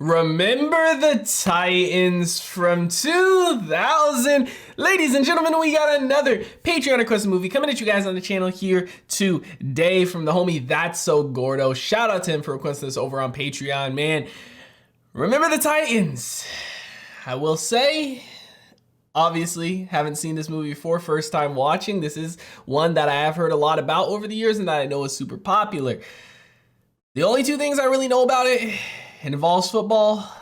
Remember the Titans from 2000? Ladies and gentlemen, we got another Patreon requested movie coming at you guys on the channel here today from the homie That's So Gordo. Shout out to him for requesting this over on Patreon, man. Remember the Titans? I will say, obviously, haven't seen this movie before, first time watching. This is one that I have heard a lot about over the years and that I know is super popular. The only two things I really know about it involves football,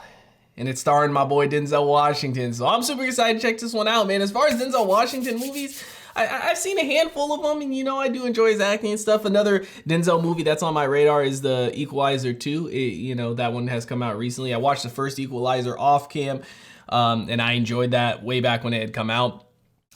and it's starring my boy Denzel Washington. So I'm super excited to check this one out, man. As far as Denzel Washington movies, I've seen a handful of them, and you know, I do enjoy his acting and stuff. Another Denzel movie that's on my radar is the Equalizer 2. You know, that one has come out recently. I watched the first Equalizer off cam, and I enjoyed that way back when it had come out.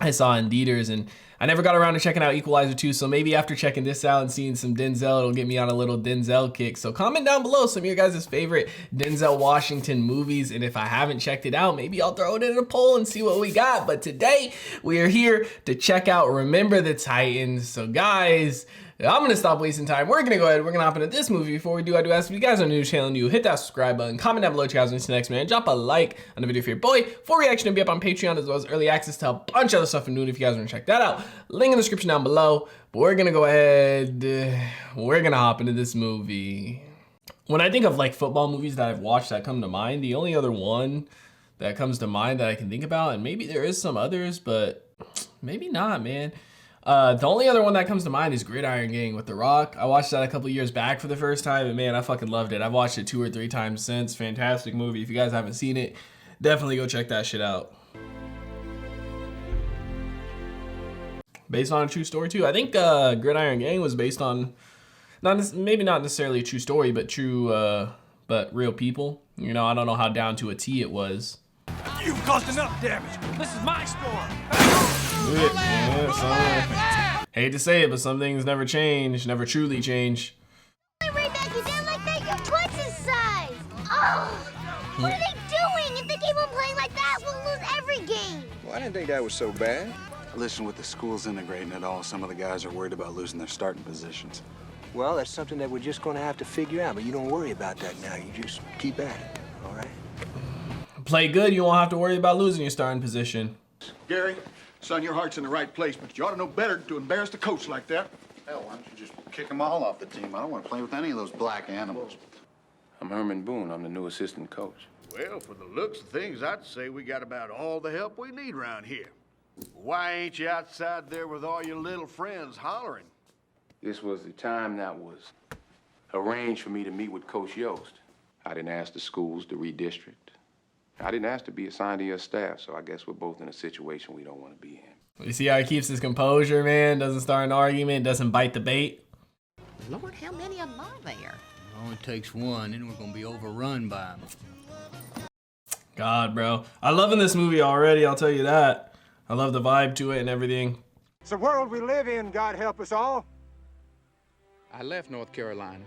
I saw it in theaters, and I never got around to checking out Equalizer 2, so maybe after checking this out and seeing some Denzel, it'll get me on a little Denzel kick. So comment down below some of your guys' favorite Denzel Washington movies, and if I haven't checked it out, maybe I'll throw it in a poll and see what we got. But today, we are here to check out Remember the Titans. So guys, I'm gonna stop wasting time. We're gonna go ahead, we're gonna hop into this movie. Before we do, I do ask if you guys are new to the channel and you hit that subscribe button, comment down below what you guys want to see next, man. Drop a like on the video for your boy. Full reaction to be up on Patreon, as well as early access to a bunch of other stuff from Noon if you guys want to check that out. Link in the description down below. But we're gonna go ahead, we're gonna hop into this movie. When I think of like football movies that I've watched that come to mind, the only other one that comes to mind that I can think about, and maybe there is some others, but maybe not, man. The only other one that comes to mind is Gridiron Gang with The Rock. I watched that a couple years back for the first time, and man, I fucking loved it. I've watched it 2 or 3 times since. Fantastic movie. If you guys haven't seen it, definitely go check that shit out. Based on a true story too. I think Gridiron Gang was based on, maybe not necessarily a true story, but but real people. You know, I don't know how down to a T it was. You've caused enough damage. This is my store. Hate to say it, but some things never change, never truly change. Right back, you did like that, you're twice his size. Oh, what are they doing? If they keep on playing like that, we'll lose every game. Well, I didn't think that was so bad. Listen, with the schools integrating it all, some of the guys are worried about losing their starting positions. Well, that's something that we're just going to have to figure out, but you don't worry about that now. You just keep at it, all right? Play good, you won't have to worry about losing your starting position. Gary, son, your heart's in the right place, but you ought to know better than to embarrass the coach like that. Hell, why don't you just kick them all off the team? I don't want to play with any of those black animals. I'm Herman Boone. I'm the new assistant coach. Well, for the looks of things, I'd say we got about all the help we need around here. Why ain't you outside there with all your little friends hollering? This was the time that was arranged for me to meet with Coach Yost. I didn't ask the schools to redistrict. I didn't ask to be assigned to your staff, so I guess we're both in a situation we don't want to be in. You see how he keeps his composure, man? Doesn't start an argument, doesn't bite the bait. Lord, how many of them are there? It only takes one, and we're gonna be overrun by them. God, bro. I'm loving this movie already, I'll tell you that. I love the vibe to it and everything. It's the world we live in, God help us all. I left North Carolina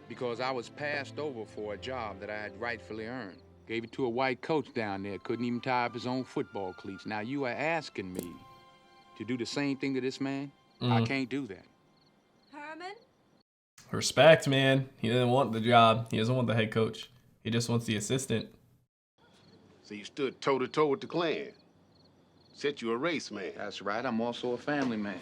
because I was passed over for a job that I had rightfully earned. Gave it to a white coach down there, couldn't even tie up his own football cleats. Now you are asking me to do the same thing to this man? I can't do that. Herman? Respect, man. He doesn't want the job. He doesn't want the head coach. He just wants the assistant. So you stood toe-to-toe with the Klan. Said you a race man. That's right, I'm also a family man.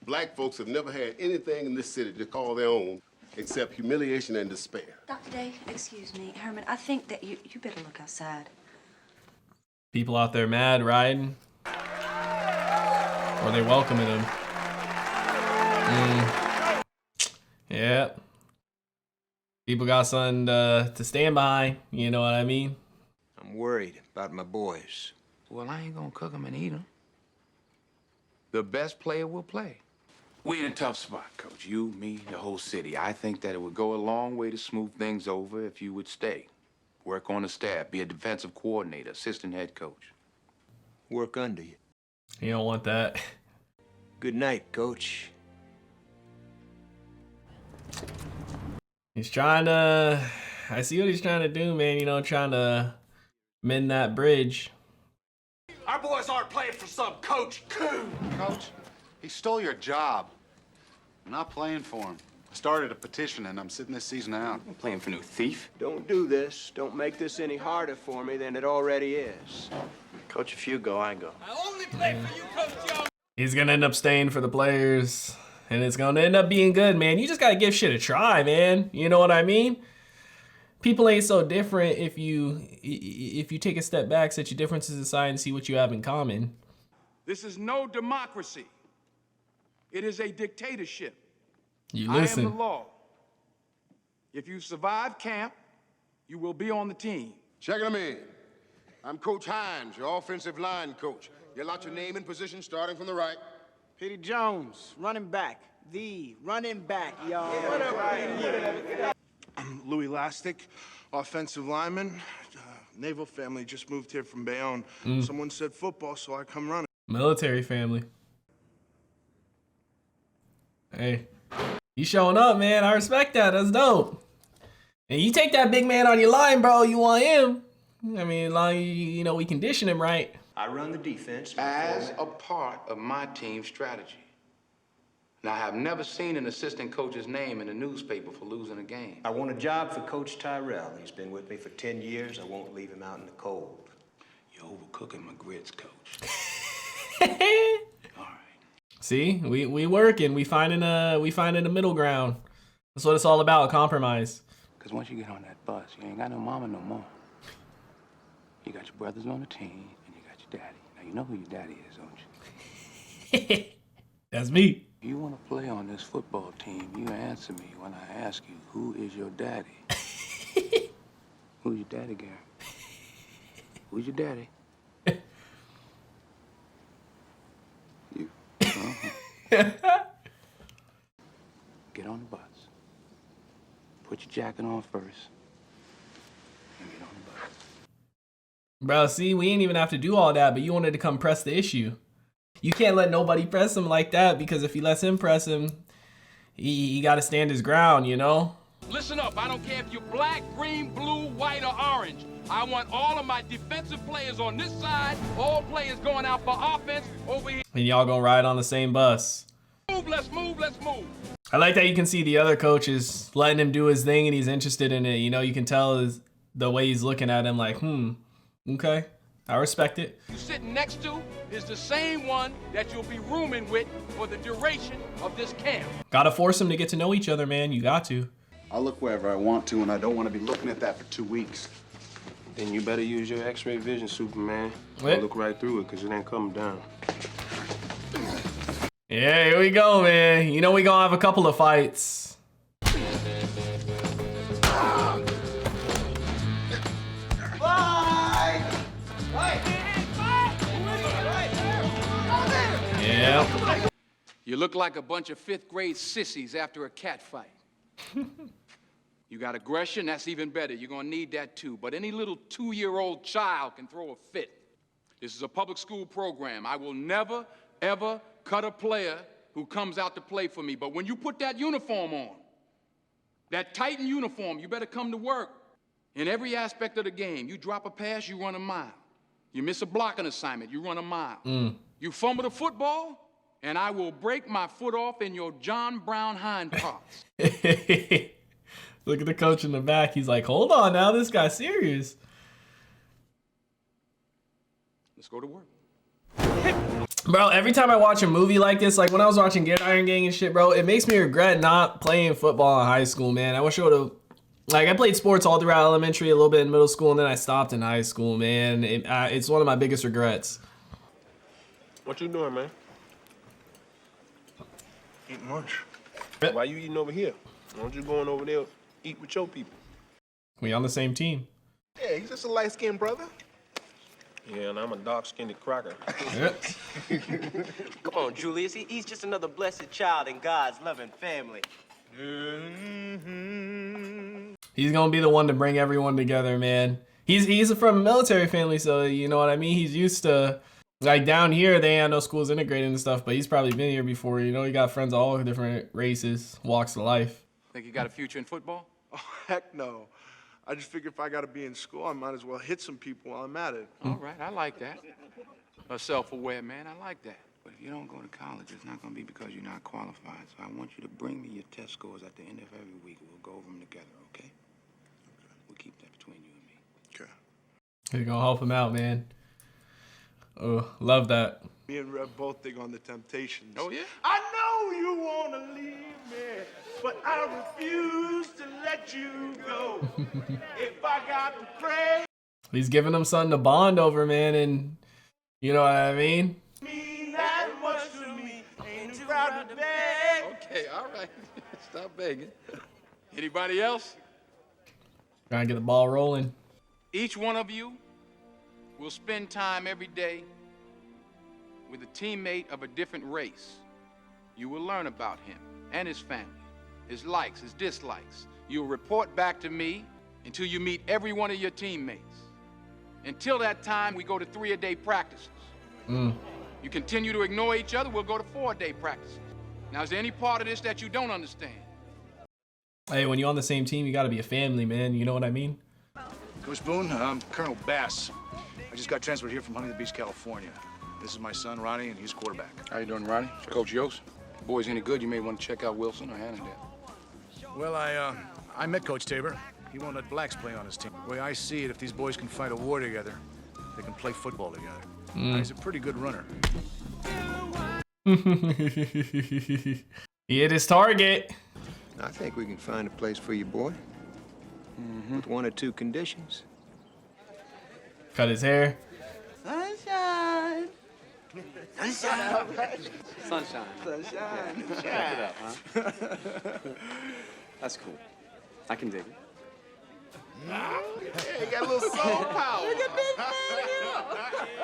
Black folks have never had anything in this city to call their own except humiliation and despair. Dr. Day, excuse me. Herman, I think that you better look outside. People out there mad, riding. Or they welcoming him. Yeah. People got something to stand by, you know what I mean? I'm worried about my boys. Well, I ain't gonna cook them and eat them. The best player will play. We're in a tough spot, Coach. You, me, the whole city. I think that it would go a long way to smooth things over if you would stay. Work on the staff, be a defensive coordinator, assistant head coach. Work under you. You don't want that. Good night, Coach. He's trying to, I see what he's trying to do, man. You know, trying to mend that bridge. Our boys aren't playing for some coach coon. Coach, he stole your job. I'm not playing for him. I started a petition and I'm sitting this season out. I'm playing for no thief. Don't do this. Don't make this any harder for me than it already is. Coach, if you go, I go. I only play for you, Coach Jones. He's gonna end up staying for the players, and it's gonna end up being good, man. You just gotta give shit a try, man. You know what I mean? People ain't so different if you take a step back, set your differences aside, and see what you have in common. This is no democracy. It is a dictatorship. You I am listen. the law. If you survive camp, you will be on the team. Checking them in. I'm Coach Hines, your offensive line coach. Yell out your name and position, starting from the right. Petey Jones, running back. The running back, y'all. I'm Louis Lastic, offensive lineman. Naval family just moved here from Bayonne. Someone said football, so I come running. Military family. Hey, you showing up, man. I respect that. That's dope. And you take that big man on your line, bro. You want him. I mean, as long as you know we condition him right. I run the defense. As a part of my team's strategy. Now, I have never seen an assistant coach's name in the newspaper for losing a game. I want a job for Coach Tyrell. He's been with me for 10 years. I won't leave him out in the cold. You're overcooking my grits, Coach. See, we working. We finding a middle ground. That's what it's all about. Compromise. Because once you get on that bus, you ain't got no mama no more. You got your brothers on the team, and you got your daddy. Now, you know who your daddy is, don't you? That's me. If you want to play on this football team, you answer me when I ask you, who is your daddy? Who's your daddy, Gary? Who's your daddy? You. Get on the bus. Put your jacket on first. And get on the bus. Bro, see, we ain't even have to do all that, but you wanted to come press the issue. You can't let nobody press him like that, because if he lets him press him, he got to stand his ground, you know? Listen up, I don't care if you're black, green, blue, white, or orange. I want all of my defensive players on this side, all players going out for offense over here. And y'all gonna ride on the same bus. Move, let's move, let's move. I like that you can see the other coaches letting him do his thing and he's interested in it. You know, you can tell the way he's looking at him like, okay, I respect it. You sitting next to is the same one that you'll be rooming with for the duration of this camp. Gotta force them to get to know each other, man. You got to. I'll look wherever I want to, and I don't want to be looking at that for 2 weeks. Then you better use your X-ray vision, Superman. What? Look right through it, because it ain't coming down. Yeah, here we go, man. You know we gonna have a couple of fights. Yeah. You look like a bunch of 5th grade sissies after a cat fight. You got aggression, that's even better. You're gonna need that too. But any little 2-year-old child can throw a fit. This is a public school program. I will never, ever cut a player who comes out to play for me. But when you put that uniform on, that Titan uniform, you better come to work. In every aspect of the game, you drop a pass, you run a mile. You miss a blocking assignment, you run a mile. You fumble the football, and I will break my foot off in your John Brown hind parts. Look at the coach in the back. He's like, hold on now, this guy's serious. Let's go to work. Bro, every time I watch a movie like this, like when I was watching Get Iron Gang and shit, bro, it makes me regret not playing football in high school, man. I wish I would have, like, I played sports all throughout elementary, a little bit in middle school, and then I stopped in high school, man. It's one of my biggest regrets. What you doing, man? Eating lunch. Why you eating over here? Why don't you going over there eat with your people? We on the same team. Yeah, he's just a light-skinned brother. Yeah, and I'm a dark-skinned cracker. Come on, Julius. He's just another blessed child in God's loving family. He's gonna be the one to bring everyone together, man. He's from a military family, so you know what I mean? He's used to, like, down here, they ain't no schools integrated and stuff, but he's probably been here before, you know? He got friends of all different races, walks of life. Think you got a future in football? Oh, heck no. I just figure if I got to be in school, I might as well hit some people while I'm at it. All right, I like that. A self-aware man, I like that. But if you don't go to college, it's not going to be because you're not qualified. So I want you to bring me your test scores at the end of every week. We'll go over them together, okay? We'll keep that between you and me. Okay. You're gonna help him out, man. Oh, love that. Me and Rev both dig on the Temptations. Oh, yeah? I know you want to leave me, but I refuse to let you go. If I got to pray. He's giving him something to bond over, man, and you know what I mean? Mean that much to me. Ain't too proud to beg. Okay, all right. Stop begging. Anybody else? Trying to get the ball rolling. Each one of you will spend time every day with a teammate of a different race. You will learn about him and his family, his likes, his dislikes. You'll report back to me until you meet every one of your teammates. Until that time, we go to 3-a-day practices. You continue to ignore each other, we'll go to 4-a-day practices. Now, is there any part of this that you don't understand? Hey, when you're on the same team, you gotta be a family, man. You know what I mean? Coach Boone, I'm Colonel Bass. I just got transferred here from Huntington Beach, California. This is my son, Ronnie, and he's quarterback. How you doing, Ronnie? Coach Yost. The boy's any good, you may want to check out Wilson or Hannondale. Well, I met Coach Tabor. He won't let blacks play on his team. The way I see it, if these boys can fight a war together, they can play football together. He's a pretty good runner. He hit his target. I think we can find a place for you, boy. With 1 or 2 conditions. Cut his hair. Sunshine. Sunshine. Sunshine. Sunshine. Wrap it up, huh? That's cool. I can dig it. Yeah, he got a little soul power. Look at this man.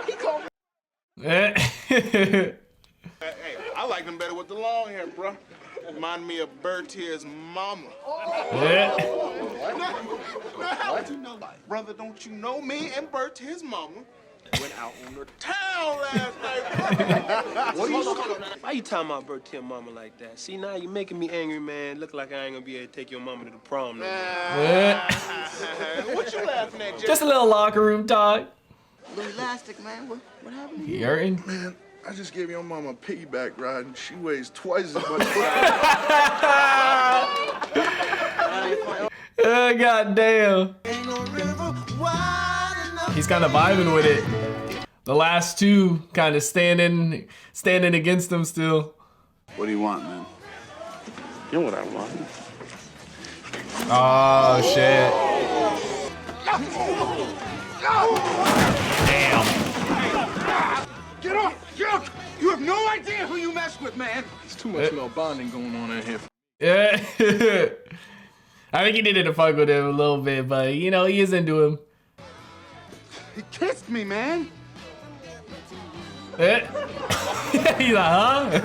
He called me. Hey, I like him better with the long hair, bro. Remind me of Bertier's mama. How would you know that? Brother, don't you know me and Bertier's mama went out on the town last night, bro. What are you talking about? Why you talking about Bertier mama like that? See, now you're making me angry, man. Look like I ain't gonna be able to take your mama to the prom no more. What you laughing at, Just a little locker room talk. Little elastic, man. What happened to You you? hurting? Man, I just gave your mama a piggyback ride, and she weighs twice as much. Oh, God damn. He's kind of vibing with it. The last two kind of standing against him still. What do you want, man? You know what I want. Oh, shit. Damn. Get off! Get off! You have no idea who you mess with, man. There's too much little bonding going on in here. Yeah. I think he needed to fuck with him a little bit, but you know, he is into him. He kissed me, man. He's like, huh?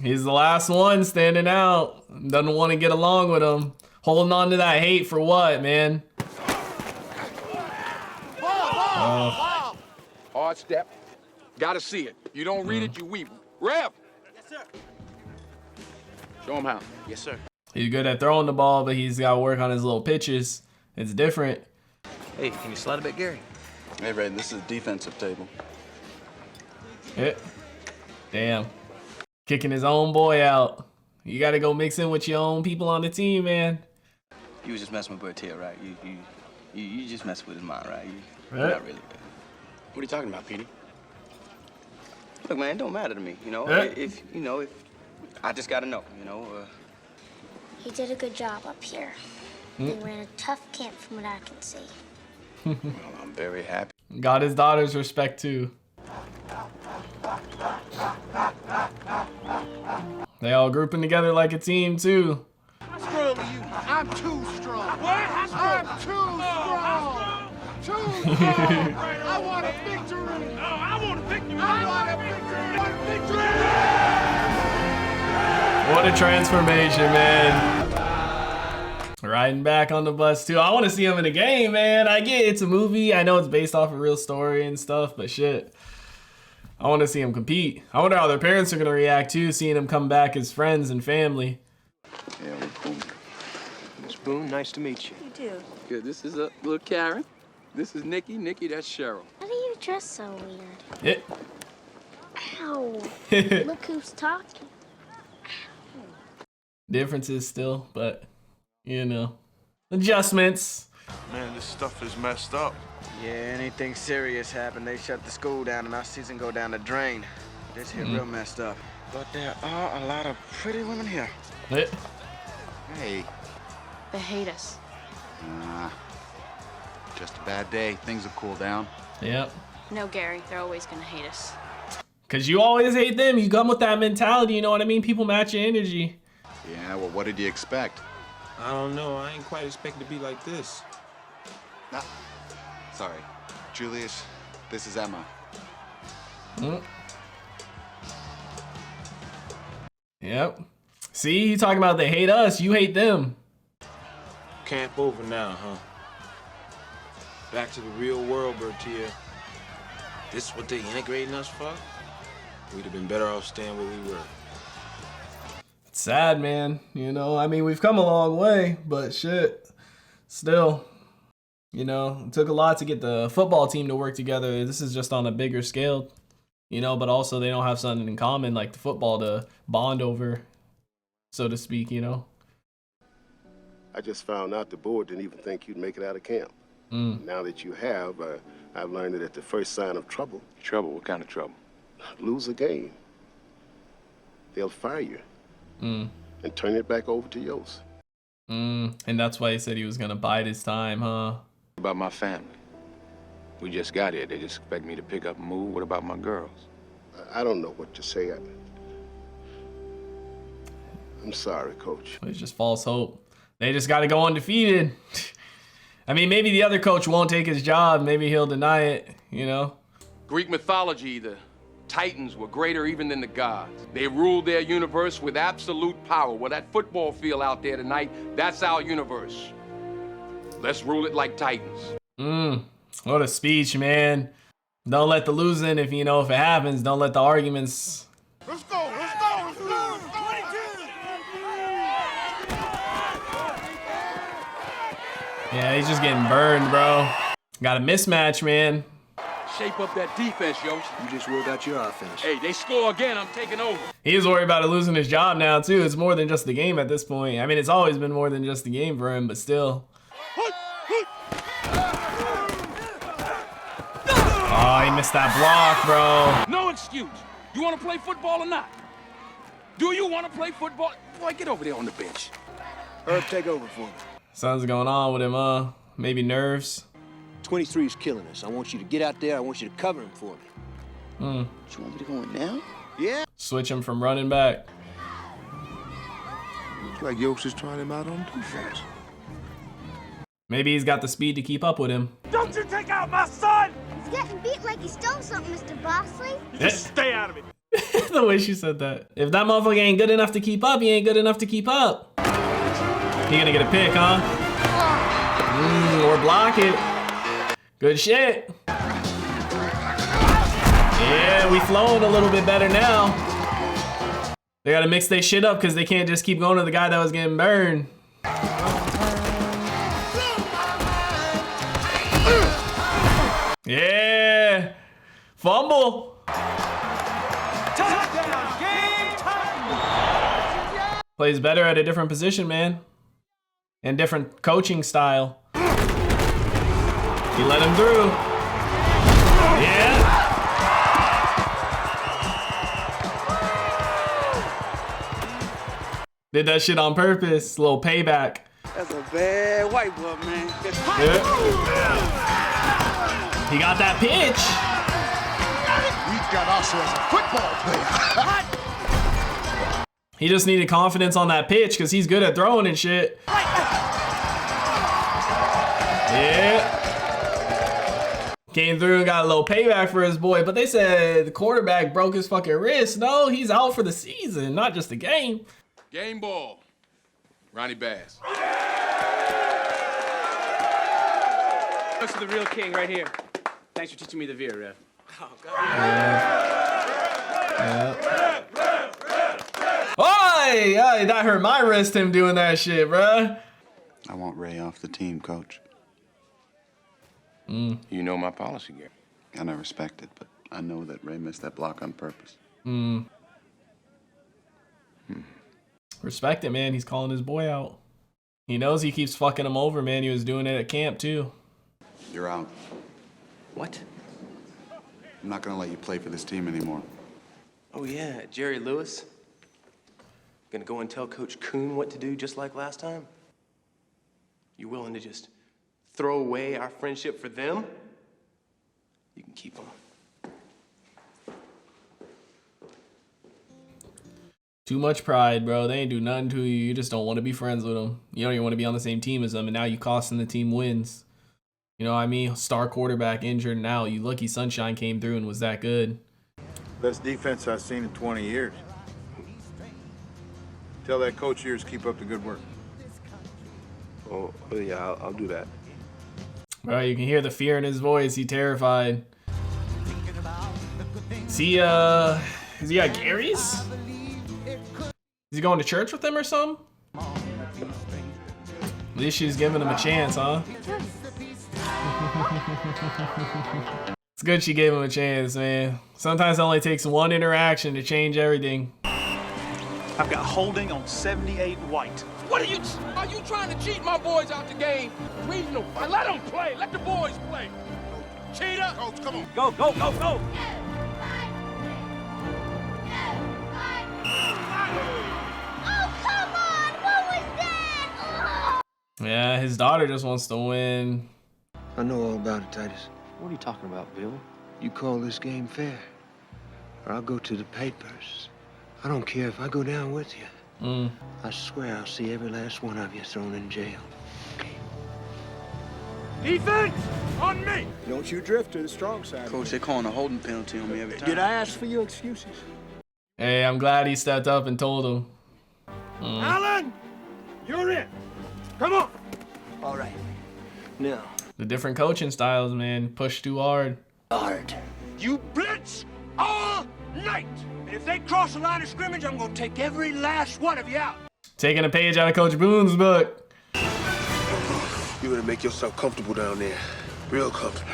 He's the last one standing out. Doesn't want to get along with him. Holding on to that hate for what, man? Hard step. Gotta see it. You don't read it, you weep. Rev! Yes, sir. Show him how. Yes, sir. He's good at throwing the ball, but he's got to work on his little pitches. It's different. Hey, can you slide a bit, Gary? Hey, Ray, this is defensive table. Yeah. Damn. Kicking his own boy out. You got to go mix in with your own people on the team, man. You was just messing with Bertier, right? You just messing with his mind, right? Right. Not really. What are you talking about, Petey? Look, man, it don't matter to me, you know. Yeah. If I just gotta know, you know. He did a good job up here. They ran a tough camp from what I can see. Well, I'm very happy. Got his daughter's respect, too. They all grouping together like a team, too. I'm strong with you. I'm too strong. What? I'm too strong. Too strong. I want a victory. No, I want a victory. I want a victory. I want a victory. What a transformation, man. Riding back on the bus, too. I want to see him in a game, man. I get it's a movie. I know it's based off a real story and stuff, but shit. I want to see him compete. I wonder how their parents are going to react, too, seeing him come back as friends and family. Yeah, we're cool. Miss Boone, nice to meet you. You do. Good. This is little Karen. This is Nikki. Nikki, that's Cheryl. How do you dress so weird? Yeah. Ow. Look who's talking. Differences still, but you know, adjustments. Man, this stuff is messed up. Yeah, anything serious happened, they shut the school down and our season go down the drain. This here real messed up. But there are a lot of pretty women here. Yeah. Hey. They hate us. Just a bad day. Things will cool down. Yep. No, Gary, they're always gonna hate us. Cause you always hate them. You come with that mentality, you know what I mean? People match your energy. Yeah, well, what did you expect? I don't know. I ain't quite expecting to be like this. Nah. Sorry. Julius, this is Emma. Yep. See, you talking about they hate us, you hate them. Camp over now, huh? Back to the real world, Bertia. This what they integrating us for? We'd have been better off staying where we were. It's sad, man. You know, I mean, we've come a long way, but shit, still, you know, it took a lot to get the football team to work together. This is just on a bigger scale, you know, but also they don't have something in common like the football to bond over, so to speak, you know. I just found out the board didn't even think you'd make it out of camp. Now that you have, I've learned that at the first sign of trouble. Trouble? What kind of trouble? Lose a game. They'll fire you. And turn it back over to Yost. And that's why he said he was gonna bide his time, huh? About my family. We just got here. They just expect me to pick up and move. What about my girls? I don't know what to say. I'm sorry, Coach. It's just false hope. They just got to go undefeated. I mean, maybe the other coach won't take his job. Maybe he'll deny it, you know? Greek mythology, the Titans were greater even than the gods. They ruled their universe with absolute power. Well, that football field out there tonight, that's our universe. Let's rule it like Titans. What a speech, man. Don't let the losing, if you know, if it happens, don't let the arguments. Let's go, let's go, let's go, let's go. Yeah, he's just getting burned, bro. Got a mismatch, man. Shape up that defense, Yost. You just rolled out your offense. Hey, they score again, I'm taking over. He's worried about losing his job now, too. It's more than just the game at this point. I mean, it's always been more than just the game for him, but still. Oh, he missed that block, bro. No excuse. You want to play football or not? Do you want to play football? Boy, get over there on the bench. Herb, take over for me. Something's going on with him, maybe nerves. 23 is killing us. I want you to get out there. I want you to cover him for me. You want me to go in now? Yeah. Switch him from running back. Looks like Yost is trying him out on defense. Maybe he's got the speed to keep up with him. Don't you take out my son! He's getting beat like he stole something, Mr. Bosley. Just stay out of it. The way she said that. If that motherfucker ain't good enough to keep up, he ain't good enough to keep up. He gonna get a pick, huh? Or block it. Good shit. Yeah, we flowing a little bit better now. They gotta mix their shit up because they can't just keep going to the guy that was getting burned. Yeah. Fumble. Touchdown, game time. Plays better at a different position, man. And different coaching style. He let him through. Yeah. Did that shit on purpose. A little payback. That's a bad white boy, man. Yeah. He got that pitch. We've got us as a football player. He just needed confidence on that pitch because he's good at throwing and shit. Yeah. Came through and got a little payback for his boy, but they said the quarterback broke his fucking wrist. No, he's out for the season, not just the game. Game ball. Ronnie Bass. Looks to the real king right here. Thanks for teaching me the veer, Rev. Oh, God. Yeah. Oi! That hurt my wrist, him doing that shit, bruh. I want Ray off the team, Coach. You know my policy, Gary. And I respect it, but I know that Ray missed that block on purpose. Respect it, man. He's calling his boy out. He knows he keeps fucking him over, man. He was doing it at camp, too. You're out. What? I'm not gonna let you play for this team anymore. Oh, yeah, Jerry Lewis. Gonna go and tell Coach Kuhn what to do just like last time? You willing to just throw away our friendship for them? You can keep them. Too much pride, bro. They ain't do nothing to you. You just don't want to be friends with them. You don't even want to be on the same team as them, and now you costing the team wins. You know what I mean? Star quarterback injured, and now you lucky Sunshine came through and was that good. Best defense I've seen in 20 years. Tell that coach of yours keep up the good work. Oh yeah, I'll do that. Bro, you can hear the fear in his voice. He's terrified. Is he at Gary's? Is he going to church with him or something? At least she's giving him a chance, huh? It's good she gave him a chance, man. Sometimes it only takes one interaction to change everything. I've got holding on 78 White. What are you trying to cheat my boys out the game? Regional. Let them play. Let the boys play. Cheater. Coach, come on. Go, go, go, go. Yeah, his daughter just wants to win. I know all about it, Titus. What are you talking about, Bill? You call this game fair, or I'll go to the papers. I don't care if I go down with you. I swear I'll see every last one of you thrown in jail. Defense on me. Don't you drift to the strong side. Coach, they're calling a holding penalty on me every time. Did I ask for your excuses? Hey, I'm glad he stepped up and told him. Alan, you're in. Come on. All right. Now. The different coaching styles, man. Push too hard. Hard. You blitz all night. And if they cross the line of scrimmage, I'm going to take every last one of you out. Taking a page out of Coach Boone's book. You better make yourself comfortable down there. Real comfortable.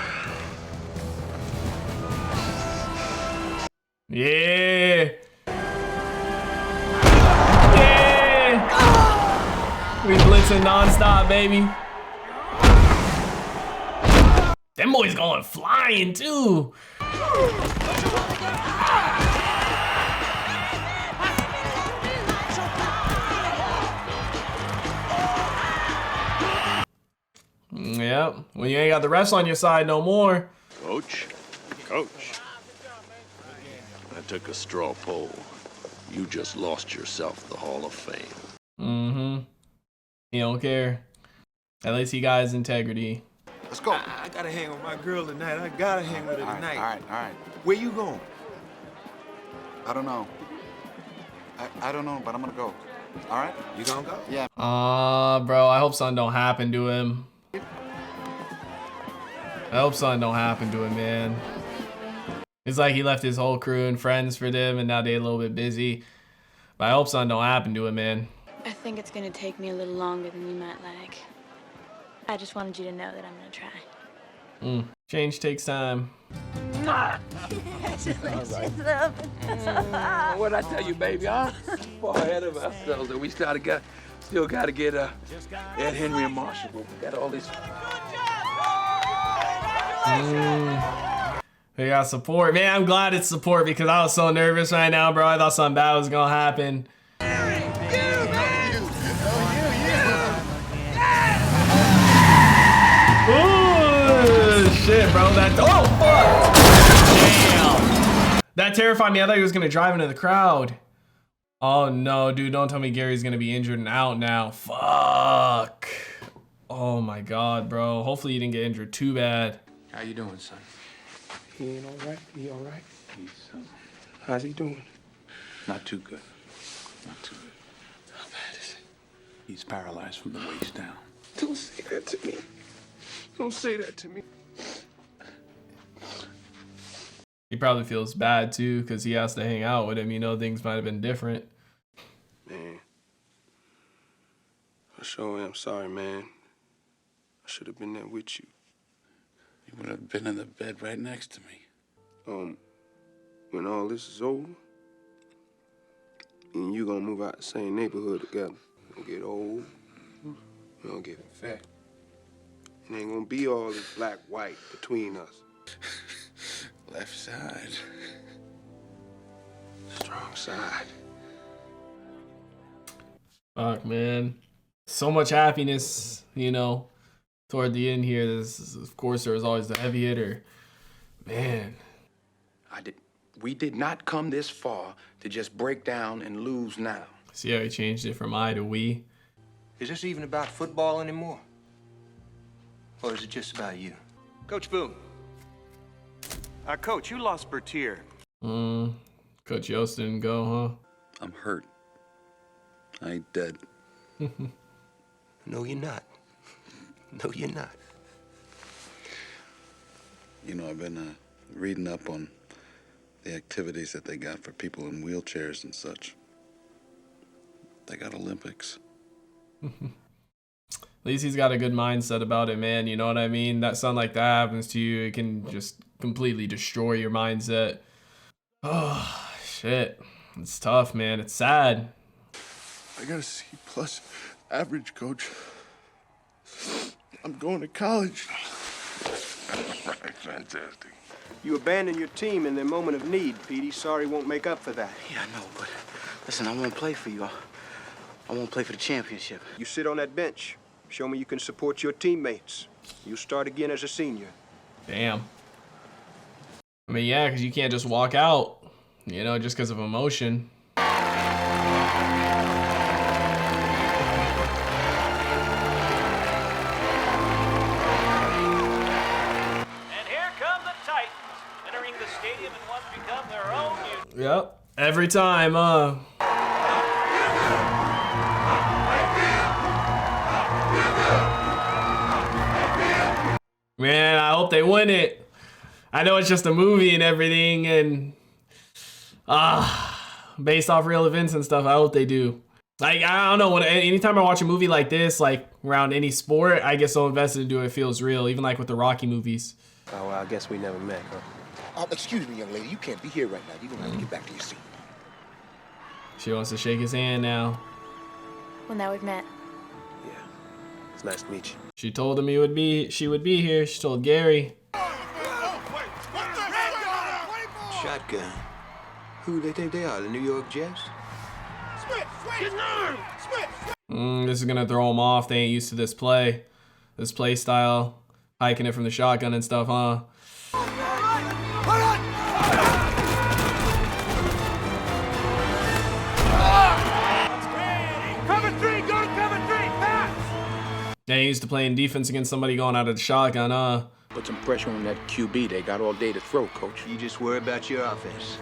Yeah. Yeah. We blitzing nonstop, baby. Them boys going flying too. Yep. When you ain't got the refs on your side no more. Coach. I took a straw poll. You just lost yourself the Hall of Fame. He don't care. At least he got his integrity. Let's go. I gotta hang with my girl tonight. I gotta hang with her tonight. All right. Where you going? I don't know. I don't know, but I'm gonna go. All right? You gonna go? Yeah. Bro, I hope something don't happen to him. I hope something don't happen to him, man. It's like he left his whole crew and friends for them, and now they're a little bit busy. But I hope something don't happen to him, man. I think it's gonna take me a little longer than you might like. I just wanted you to know that I'm gonna try. Change takes time. Congratulations, What'd I tell you, baby, huh? Far ahead of ourselves, and we still gotta get Ed Henry and Marshall. We got all this. They got support. Man, I'm glad it's support because I was so nervous right now, bro. I thought something bad was gonna happen. Ooh, shit, bro. Fuck. Damn. That terrified me. I thought he was gonna drive into the crowd. Oh no, dude, don't tell me Gary's gonna be injured and out now. Fuck. Oh my God, bro. Hopefully you didn't get injured too bad. How you doing, son? He ain't all right? He all right? How's he doing? Not too good. Not too good. How bad is it? He's paralyzed from the waist down. Don't say that to me. Don't say that to me. He probably feels bad too because he has to hang out with him. You know, things might have been different. Man, I sure am sorry, man. I should have been there with you. You would have been in the bed right next to me. When all this is over, and you gonna move out the same neighborhood together. We'll get old, we'll get fat. It ain't gonna be all this black-white between us. Left side. Strong side. Fuck, man. So much happiness, you know, toward the end here. Of course, there was always the heavy hitter. Man. We did not come this far to just break down and lose now. See how he changed it from I to we? Is this even about football anymore? Or is it just about you? Coach Boone. Coach, you lost Bertier. Coach Yost didn't go, I'm hurt. I ain't dead. No, you're not. No, you're not. You know, I've been reading up on the activities that they got for people in wheelchairs and such. They got Olympics. At least he's got a good mindset about it, man. You know what I mean? That something like that happens to you, it can just completely destroy your mindset. Oh, shit. It's tough, man. It's sad. I got a C+ average, Coach. I'm going to college. Right, fantastic. You abandoned your team in their moment of need, Petey. Sorry won't make up for that. Yeah, I know, but listen, I won't play for you. I won't play for the championship. You sit on that bench. Show me you can support your teammates. You start again as a senior. Damn. I mean, yeah, because you can't just walk out, you know, just because of emotion. Yep, every time, Man, I hope they win it. I know it's just a movie and everything, and based off real events and stuff. I hope they do. Like, I don't know, anytime I watch a movie like this, like around any sport, I get so invested into it. It feels real, even like with the Rocky movies. Oh, well, I guess we never met, huh? Excuse me, young lady. You can't be here right now. You're gonna have to get back to your seat. She wants to shake his hand now. Well, now we've met. Yeah. It's nice to meet you. She told him she would be here. She told Gary. Shotgun. Who do they think they are? The New York Jets? This is gonna throw them off. They ain't used to this play style. Hiking it from the shotgun and stuff, huh? Yeah, he used to playing defense against somebody going out of the shotgun, huh? Put some pressure on that QB. They got all day to throw, Coach. You just worry about your offense.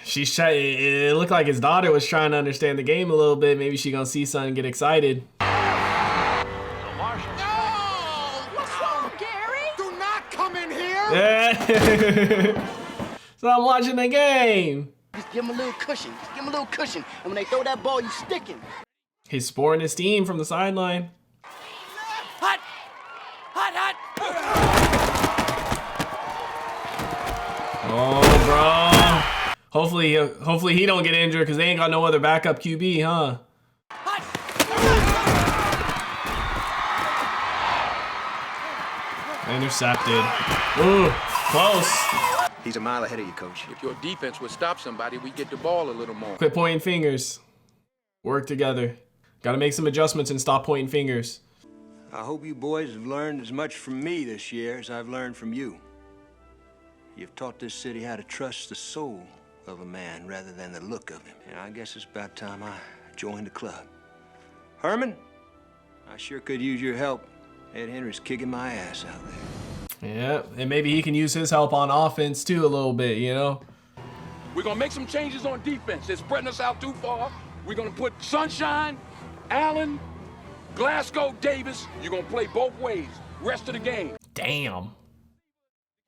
It looked like his daughter was trying to understand the game a little bit. Maybe she gonna see something and get excited. No! What's wrong, Gary? Do not come in here! Yeah. So I'm watching the game. Just give him a little cushion. Just give him a little cushion. And when they throw that ball, you stick him. He's sporting his team from the sideline. Hot! Hot, hot! Oh, bro. Hopefully he don't get injured because they ain't got no other backup QB, huh? Intercepted. Ooh, close. He's a mile ahead of you, Coach. If your defense would stop somebody, we'd get the ball a little more. Quit pointing fingers. Work together. Gotta make some adjustments and stop pointing fingers. I hope you boys have learned as much from me this year as I've learned from you. You've taught this city how to trust the soul of a man rather than the look of him. And I guess it's about time I joined the club. Herman, I sure could use your help. Ed Henry's kicking my ass out there. Yeah, and maybe he can use his help on offense too a little bit, you know? We're gonna make some changes on defense. They're spreading us out too far. We're gonna put Sunshine, Allen, Glasgow, Davis. You're gonna play both ways. Rest of the game. Damn.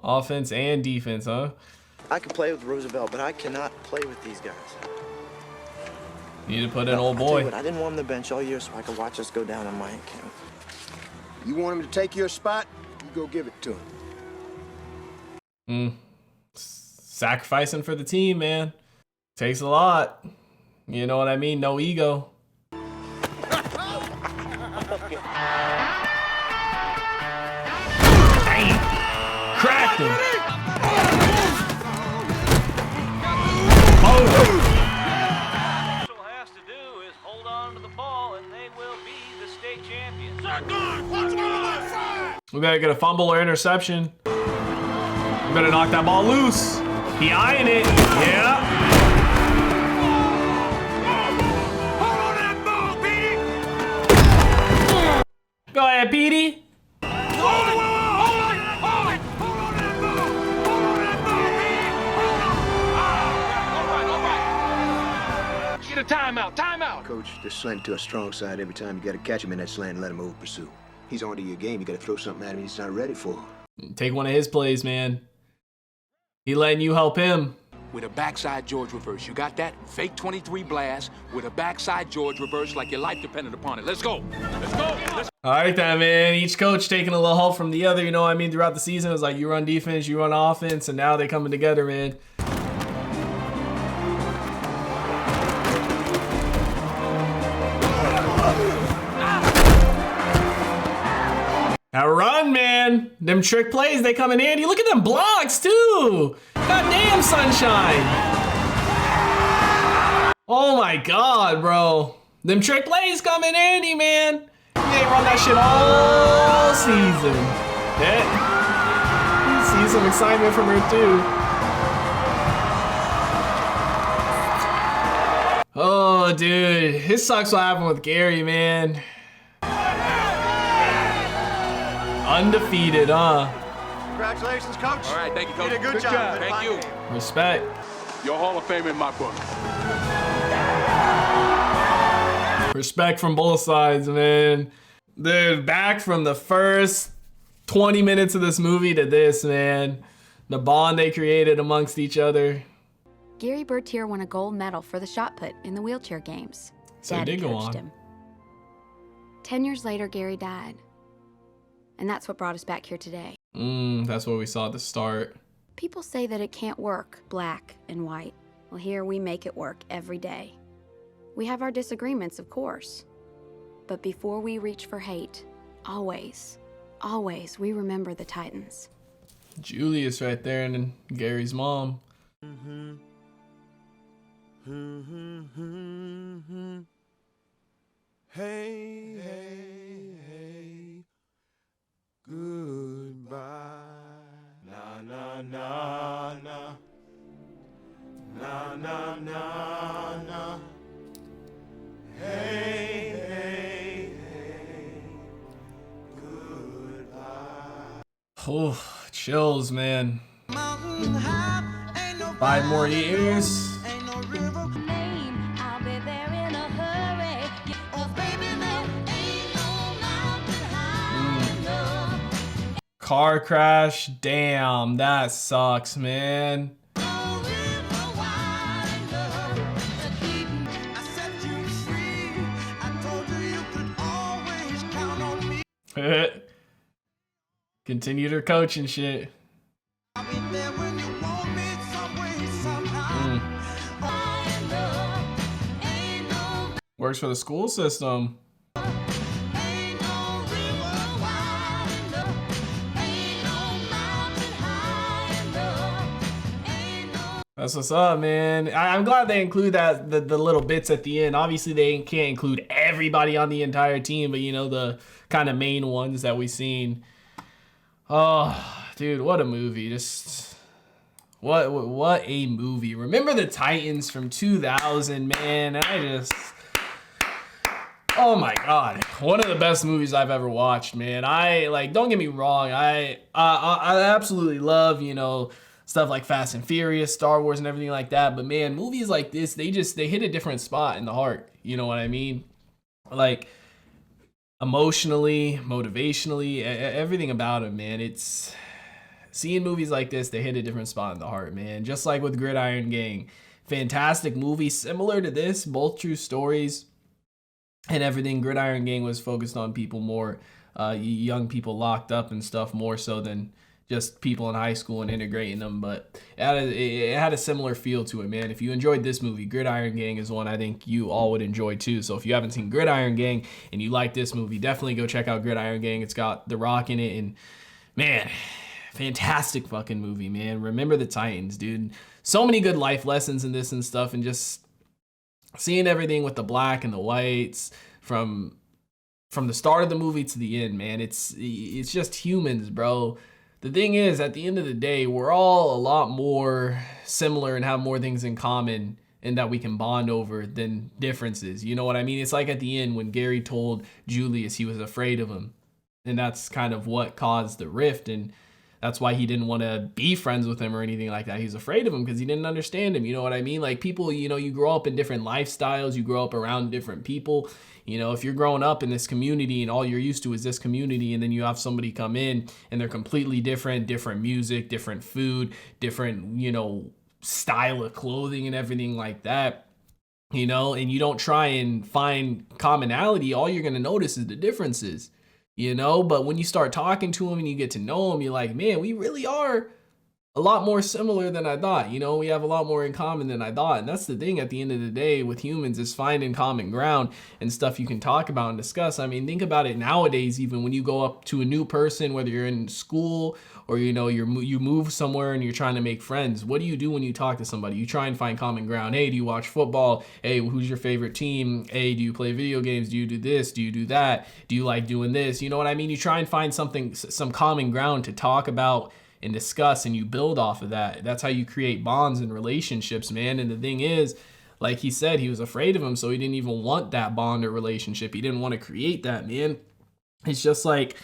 Offense and defense, huh? I can play with Roosevelt, but I cannot play with these guys. Need to put in old boy. I didn't want him on the bench all year so I could watch us go down on my account. You want him to take your spot? You go give it to him. Sacrificing for the team, man. Takes a lot. You know what I mean? No ego. Damn. Cracked him. Oh. Has to do is hold on to the ball and they will be the state champions. We better get a fumble or interception. We better knock that ball loose. He eyeing it. Yeah. Go ahead, Petey. Get a timeout, timeout. Coach, just slant to a strong side every time. You got to catch him in that slant and let him over pursue. He's onto your game. You got to throw something at him he's not ready for. Take one of his plays, man. He letting you help him. With a backside George reverse. You got that? Fake 23 blast with a backside George reverse like your life depended upon it. Let's go. Let's go. All right, then, man. Each coach taking a little help from the other. You know what I mean? Throughout the season, it was like you run defense, you run offense, and now they coming together, man. Now run, man. Them trick plays, they come in handy. Look at them blocks, too. Goddamn, Sunshine. Oh, my God, bro. Them trick plays come in handy, man. You ain't run that shit all season. Yeah. You see some excitement from her, too. Oh, dude. It sucks what happened with Gary, man. Undefeated, huh? Congratulations, Coach. All right, thank you, Coach. You did a good job. Thank you. Respect. You're Hall of Fame in my book. Respect from both sides, man. Dude, back from the first 20 minutes of this movie to this, man. The bond they created amongst each other. Gary Bertier won a gold medal for the shot put in the wheelchair games. So Daddy he did go coached on. him. 10 years later, Gary died. And that's what brought us back here today. That's what we saw at the start. People say that it can't work, black and white. Well, here we make it work every day. We have our disagreements, of course. But before we reach for hate, always, always, we remember the Titans. Julius right there and then Gary's mom. Hey, hey, hey, goodbye. Na na na na, na na na na. Hey, hey, hey, goodbye. Oh, chills, man. 5 more years. Car crash, damn, that sucks, man. Continued her coaching shit. Works for the school system. That's what's up, man. I'm glad they include that the little bits at the end. Obviously, they can't include everybody on the entire team, but you know, the kind of main ones that we've seen. Oh, dude, what a movie! Just what a movie. Remember the Titans from 2000, man. Oh my God, one of the best movies I've ever watched, man. Don't get me wrong, I absolutely love, you know, stuff like Fast and Furious, Star Wars, and everything like that. But man, movies like this, they hit a different spot in the heart. You know what I mean? Like emotionally, motivationally, everything about it, man. It's seeing movies like this, they hit a different spot in the heart, man. Just like with Gridiron Gang, fantastic movie, similar to this, both true stories and everything. Gridiron Gang was focused on people more young people locked up and stuff more so than just people in high school and integrating them. But it had a similar feel to it, man. If you enjoyed this movie, Gridiron Gang is one I think you all would enjoy too. So if you haven't seen Gridiron Gang and you like this movie, definitely go check out Gridiron Gang. It's got The Rock in it, and man, fantastic fucking movie, man. Remember the Titans, dude. So many good life lessons in this and stuff, and just seeing everything with the black and the whites from the start of the movie to the end, man. It's just humans, bro. The thing is, at the end of the day, we're all a lot more similar and have more things in common and that we can bond over than differences. You know what I mean? It's like at the end when Gary told Julius he was afraid of him. And that's kind of what caused the rift. And that's why he didn't want to be friends with him or anything like that. He was afraid of him because he didn't understand him. You know what I mean? Like people, you know, you grow up in different lifestyles. You grow up around different people. You know, if you're growing up in this community and all you're used to is this community, and then you have somebody come in and they're completely different music, different food, different, you know, style of clothing and everything like that, you know, and you don't try and find commonality, all you're going to notice is the differences, you know. But when you start talking to them and you get to know them, you're like, man, we really are a lot more similar than I thought. You know, we have a lot more in common than I thought. And that's the thing at the end of the day with humans, is finding common ground and stuff you can talk about and discuss. I mean, think about it nowadays, even when you go up to a new person, whether you're in school or, you know, you move somewhere and you're trying to make friends. What do you do when you talk to somebody? You try and find common ground. Hey, do you watch football? Hey, who's your favorite team? Hey, do you play video games? Do you do this? Do you do that? Do you like doing this? You know what I mean? You try and find some common ground to talk about and discuss, and you build off of that. That's how you create bonds and relationships, man. And the thing is, like he said, he was afraid of him, so he didn't even want that bond or relationship. He didn't want to create that, man. It's just like,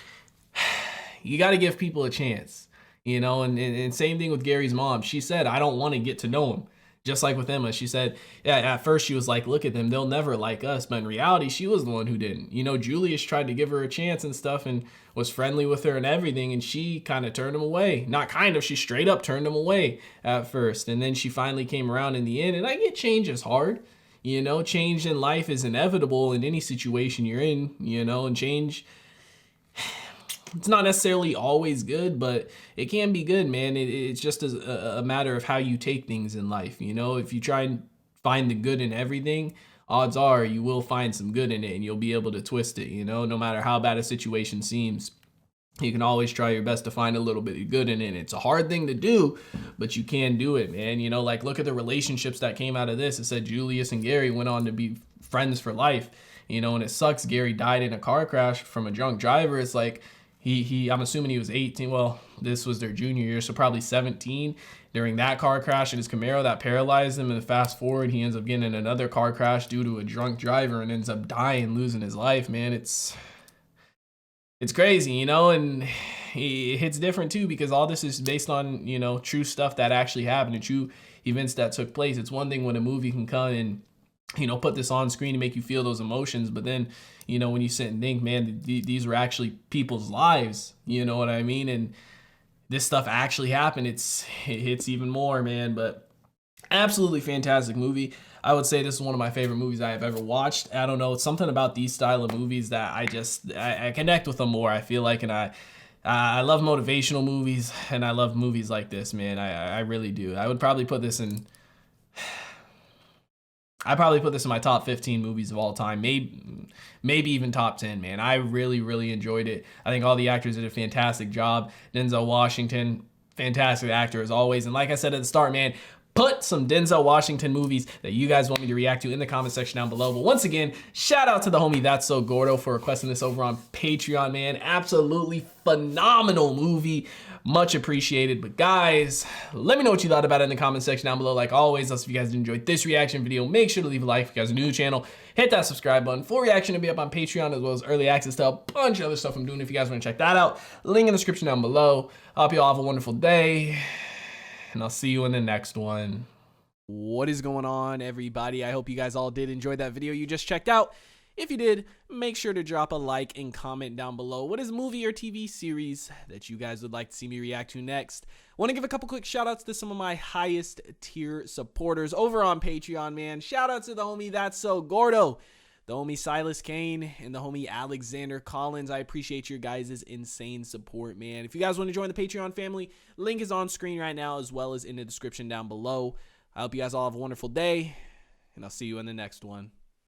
you got to give people a chance, you know. And same thing with Gary's mom. She said, I don't want to get to know him. Just like with Emma, she said, yeah, at first she was like, look at them, they'll never like us. But in reality, she was the one who didn't. You know, Julius tried to give her a chance and stuff and was friendly with her and everything. And she kind of turned him away. Not kind of, she straight up turned him away at first. And then she finally came around in the end. And I get change is hard. You know, change in life is inevitable in any situation you're in, you know, and change, it's not necessarily always good, but it can be good, man. It's just a matter of how you take things in life. You know, if you try and find the good in everything, odds are you will find some good in it and you'll be able to twist it, you know, no matter how bad a situation seems. You can always try your best to find a little bit of good in it. It's a hard thing to do, but you can do it, man. You know, like look at the relationships that came out of this. It said Julius and Gary went on to be friends for life, you know, and it sucks. Gary died in a car crash from a drunk driver. It's like, I'm assuming he was 18. Well, this was their junior year, so probably 17 during that car crash in his Camaro that paralyzed him. And fast forward, he ends up getting in another car crash due to a drunk driver and ends up dying, losing his life, man. It's crazy, you know, and it hits different too because all this is based on, you know, true stuff that actually happened and true events that took place. It's one thing when a movie can come and, you know, put this on screen to make you feel those emotions, but then, you know, when you sit and think, man, these were actually people's lives, you know what I mean? And this stuff actually happened. It hits even more, man. But absolutely fantastic movie. I would say this is one of my favorite movies I have ever watched. I don't know, it's something about these style of movies that I connect with them more, I feel like, and I love motivational movies, and I love movies like this, man. I really do. I would probably put this in my top 15 movies of all time, maybe even top 10, man. I really, really enjoyed it. I think all the actors did a fantastic job. Denzel Washington, fantastic actor as always. And like I said at the start, man, put some Denzel Washington movies that you guys want me to react to in the comment section down below. But once again, shout out to the homie That's So Gordo for requesting this over on Patreon, man. Absolutely phenomenal movie. Much appreciated. But guys, let me know what you thought about it in the comment section down below. Like always, if you guys enjoyed this reaction video, make sure to leave a like. If you guys are new to the channel, hit that subscribe button. Full reaction to be up on Patreon, as well as early access to a bunch of other stuff I'm doing. If you guys want to check that out, link in the description down below. I hope you all have a wonderful day, and I'll see you in the next one. What is going on, everybody? I hope you guys all did enjoy that video you just checked out. If you did, make sure to drop a like and comment down below. What is movie or TV series that you guys would like to see me react to next? Want to give a couple quick shout outs to some of my highest tier supporters over on Patreon, man. Shout out to the homie That's So Gordo, the homie Silas Kane and the homie Alexander Collins. I appreciate your guys' insane support, man. If you guys want to join the Patreon family, link is on screen right now as well as in the description down below. I hope you guys all have a wonderful day, and I'll see you in the next one.